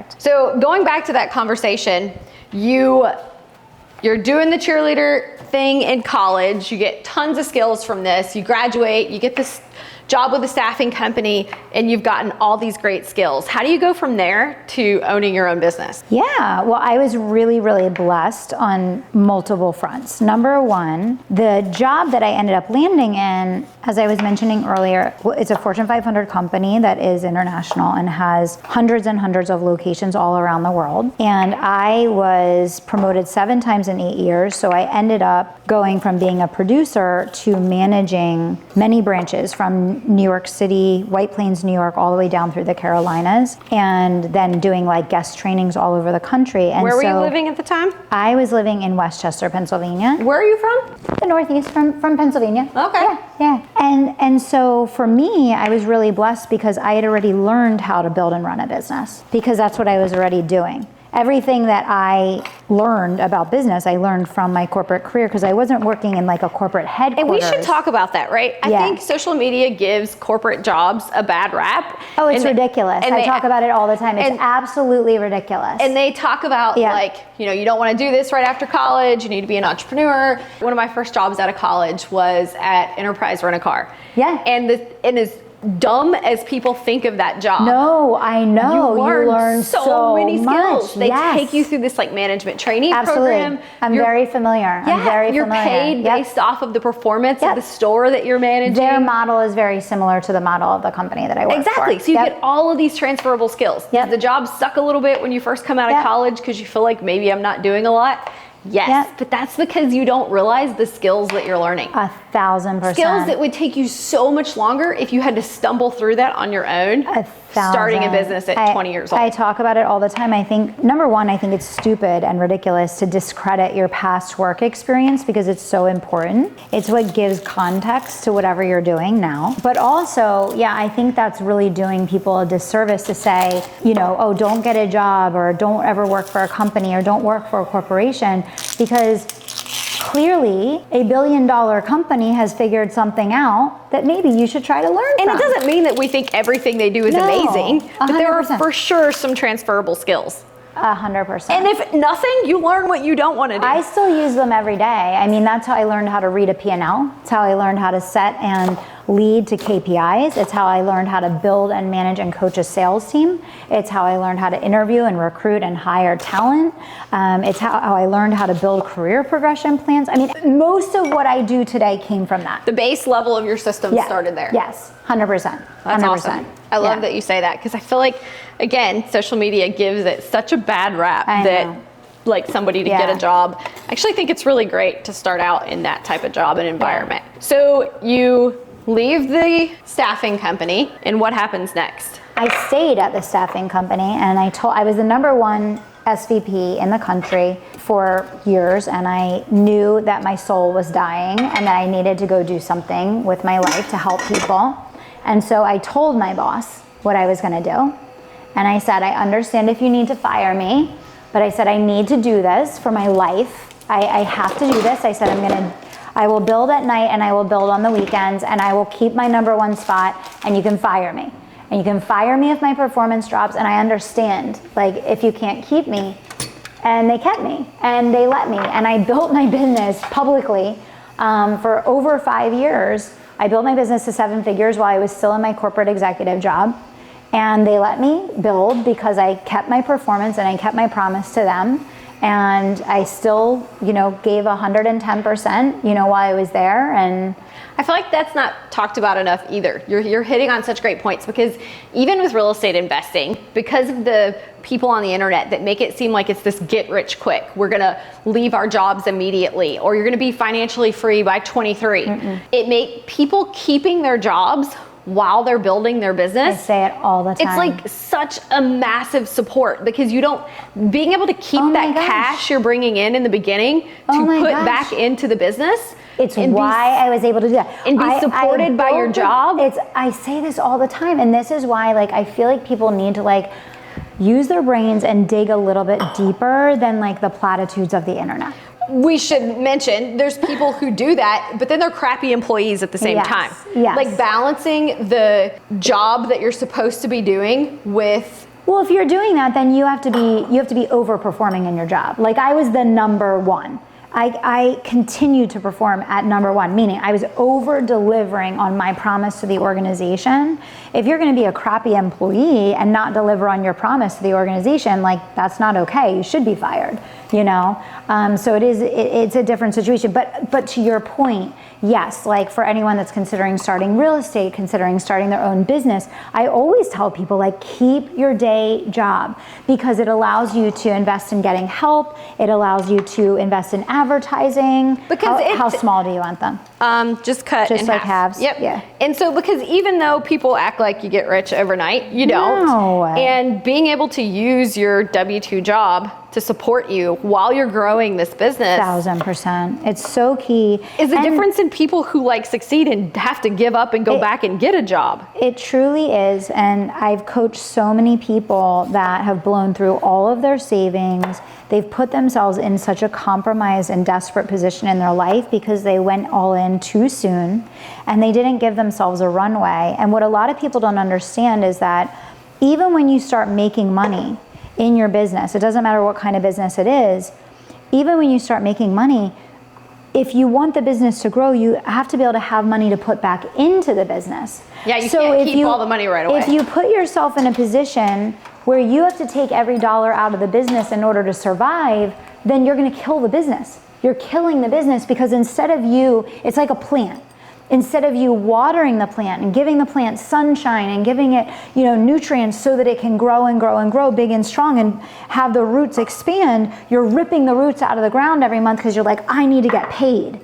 Correct. So going back to that conversation, you're doing the cheerleader thing in college, you get tons of skills from this, you graduate, you get this job with a staffing company, and you've gotten all these great skills. How do you go from there to owning your own business? Yeah, well, I was really, really blessed on multiple fronts. Number one, the job that I ended up landing in, as I was mentioning earlier, it's a Fortune 500 company that is international and has hundreds and hundreds of locations all around the world. And I was promoted 7 times in 8 years. So I ended up going from being a producer to managing many branches from New York City, White Plains, New York, all the way down through the Carolinas, and then doing like guest trainings all over the country. And where were you living at the time? I was living in Westchester, Pennsylvania. Where are you from? The Northeast, from Pennsylvania. Okay. Yeah. And so for me, I was really blessed because I had already learned how to build and run a business, because that's what I was already doing. Everything that I learned about business, I learned from my corporate career, because I wasn't working in like a corporate headquarters. And we should talk about that, right? I think social media gives corporate jobs a bad rap. Oh, it's ridiculous. I talk about it all the time. It's absolutely ridiculous. And they talk about like, you don't want to do this right after college. You need to be an entrepreneur. One of my first jobs out of college was at Enterprise Rent-A-Car. Yeah. And as dumb as people think of that job. No, I know. You learn so many skills. Much. They take you through this like management training program. I'm very familiar. You're paid based off of the performance of the store that you're managing. Their model is very similar to the model of the company that I work for. Exactly. So you get all of these transferable skills. Does the job suck a little bit when you first come out of college because you feel like maybe I'm not doing a lot? Yes, but that's because you don't realize the skills that you're learning. 1,000%. Skills that would take you so much longer if you had to stumble through that on your own, starting a business at 20 years old. I talk about it all the time. I think, number one, I think it's stupid and ridiculous to discredit your past work experience, because it's so important. It's what gives context to whatever you're doing now. But also, I think that's really doing people a disservice to say, oh, don't get a job, or don't ever work for a company, or don't work for a corporation, because clearly a $1 billion company has figured something out that maybe you should try to learn from. And it doesn't mean that we think everything they do is amazing, 100%. but there are for sure some transferable skills. 100%. And if nothing, you learn what you don't want to do. I still use them every day. I mean, that's how I learned how to read a P&L. It's how I learned how to set and lead to KPIs. It's how I learned how to build and manage and coach a sales team. It's how I learned how to interview and recruit and hire talent. It's how I learned how to build career progression plans. I mean, most of what I do today came from that. The base level of your system started there. Yes, 100%. That's awesome. I love that you say that, because I feel like, again, social media gives it such a bad rap that like somebody to get a job. I actually think it's really great to start out in that type of job and environment. So you leave the staffing company, and what happens next? I stayed at the staffing company, and I was the number one SVP in the country for years, and I knew that my soul was dying and that I needed to go do something with my life to help people. And so I told my boss what I was gonna do. And I said, I understand if you need to fire me, but I said, I need to do this for my life. I have to do this. I said, I will build at night, and I will build on the weekends, and I will keep my number one spot, and you can fire me. And you can fire me if my performance drops, and I understand, like, if you can't keep me. And they kept me, and they let me. And I built my business publicly for over 5 years. I built my business to 7 figures while I was still in my corporate executive job. And they let me build because I kept my performance and I kept my promise to them. And I still, gave 110%, while I was there. And I feel like that's not talked about enough either. You're hitting on such great points, because even with real estate investing, because of the people on the internet that make it seem like it's this get rich quick, we're gonna leave our jobs immediately, or you're gonna be financially free by 23. It make people keeping their jobs while they're building their business. I say it all the time. It's like such a massive support, because being able to keep that cash you're bringing in the beginning to put back into the business. It's why I was able to do that. And be supported by your job. I say this all the time, and this is why I feel like people need to use their brains and dig a little bit deeper than the platitudes of the internet. We should mention there's people who do that, but then they're crappy employees at the same time. Yes. Like balancing the job that you're supposed to be doing with Well, if you're doing that, then you have to be overperforming in your job. Like I was the number one. I continued to perform at number one, meaning I was over delivering on my promise to the organization. If you're going to be a crappy employee and not deliver on your promise to the organization, like that's not okay. You should be fired, you know? So it's a different situation. But to your point, yes, like for anyone that's considering starting real estate, considering starting their own business, I always tell people like keep your day job because it allows you to invest in getting help. It allows you to invest in advertising. Because how small do you want them? Just cut Just in like half. halves? Yep. Yeah. And so because even though people act like you get rich overnight, you don't. No. And being able to use your W-2 job to support you while you're growing this business 1000%. It's so key. Is the difference in people who like succeed and have to give up and go back and get a job. It truly is. And I've coached so many people that have blown through all of their savings. They've put themselves in such a compromised and desperate position in their life because they went all in too soon and they didn't give themselves a runway. And what a lot of people don't understand is that even when you start making money in your business, it doesn't matter what kind of business it is, even when you start making money, if you want the business to grow, you have to be able to have money to put back into the business. Yeah, you can't keep all the money right away. If you put yourself in a position where you have to take every dollar out of the business in order to survive, then you're going to kill the business. You're killing the business because instead of you, it's like a plant. Instead of you watering the plant and giving the plant sunshine and giving it, you know, nutrients so that it can grow and grow and grow big and strong and have the roots expand, you're ripping the roots out of the ground every month because you're like, I need to get paid,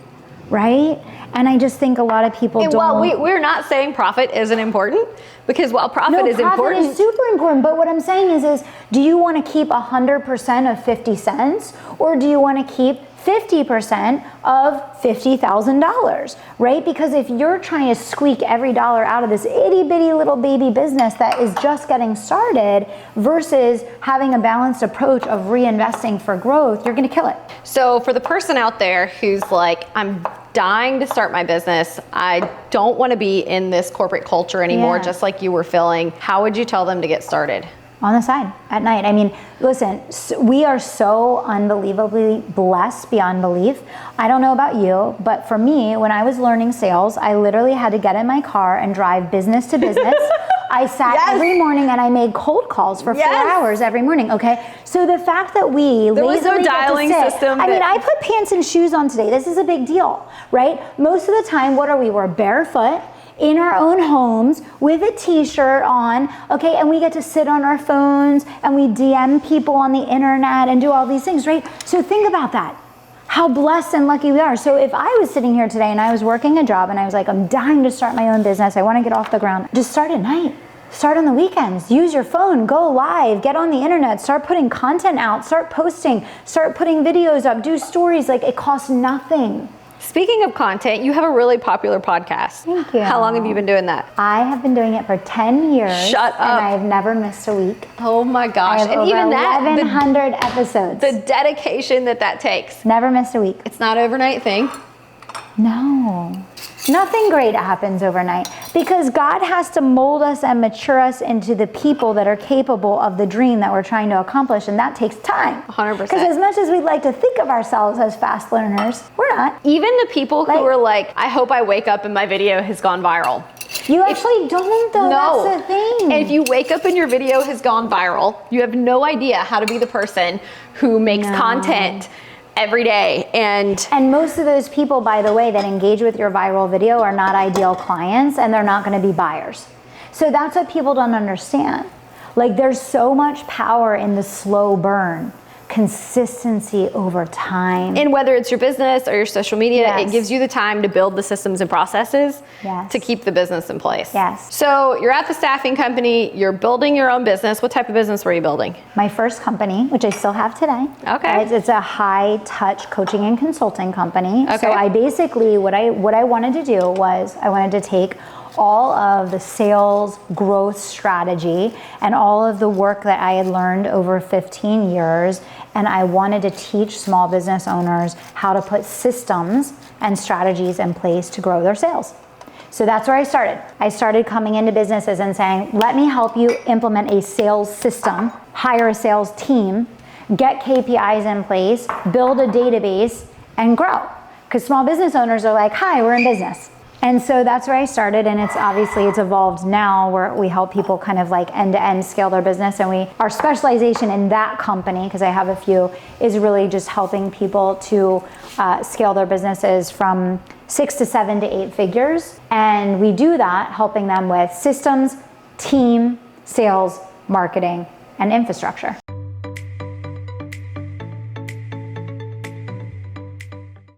right? And I just think a lot of people don't. Well, we're not saying profit isn't important because while profit is important. Profit is super important. But what I'm saying is do you want to keep 100% of 50 cents or do you want to keep 50% of $50,000, right? Because if you're trying to squeak every dollar out of this itty bitty little baby business that is just getting started versus having a balanced approach of reinvesting for growth, you're going to kill it. So for the person out there who's like, I'm dying to start my business, I don't want to be in this corporate culture anymore, just like you were feeling, how would you tell them to get started? On the side at night. I mean, listen, we are so unbelievably blessed beyond belief. I don't know about you, but for me, when I was learning sales, I literally had to get in my car and drive business to business. I sat every morning and I made cold calls for 4 hours every morning, okay? So the fact that we there was no dialing system. I mean, I put pants and shoes on today. This is a big deal, right? Most of the time, what are we? We're barefoot in our own homes with a t-shirt on, okay, and we get to sit on our phones and we DM people on the internet and do all these things, right? So think about that. How blessed and lucky we are. So if I was sitting here today and I was working a job and I was like, I'm dying to start my own business, I want to get off the ground, just start at night. Start on the weekends, use your phone, go live, get on the internet, start putting content out, start posting, start putting videos up, do stories, like it costs nothing. Speaking of content, you have a really popular podcast. Thank you. How long have you been doing that? I have been doing it for 10 years. Shut up. And I have never missed a week. Oh my gosh. I have and over even that, 1,100 episodes. the dedication that takes. Never missed a week. It's not an overnight thing. No. Nothing great happens overnight because God has to mold us and mature us into the people that are capable of the dream that we're trying to accomplish, and that takes time. 100%. Because as much as we'd like to think of ourselves as fast learners, we're not. Even the people who are like, I hope I wake up and my video has gone viral. You actually don't, though. No. That's the thing. And if you wake up and your video has gone viral, you have no idea how to be the person who makes content every day. And most of those people, by the way, that engage with your viral video are not ideal clients and they're not going to be buyers. So that's what people don't understand. Like there's so much power in the slow burn, consistency over time. And whether it's your business or your social media, it gives you the time to build the systems and processes to keep the business in place. Yes. So you're at the staffing company, you're building your own business. What type of business were you building? My first company, which I still have today. Okay. It's a high touch coaching and consulting company. Okay. So I basically, what I wanted to do was I wanted to take all of the sales growth strategy and all of the work that I had learned over 15 years, and I wanted to teach small business owners how to put systems and strategies in place to grow their sales. So that's where I started. I started coming into businesses and saying, let me help you implement a sales system, hire a sales team, get KPIs in place, build a database, and grow. Because small business owners are like, hi, we're in business. And so that's where I started, and it's evolved now where we help people kind of like end-to-end scale their business, and our specialization in that company, because I have a few, is really just helping people to scale their businesses from 6 to 7 to 8 figures. And we do that helping them with systems, team, sales, marketing, and infrastructure.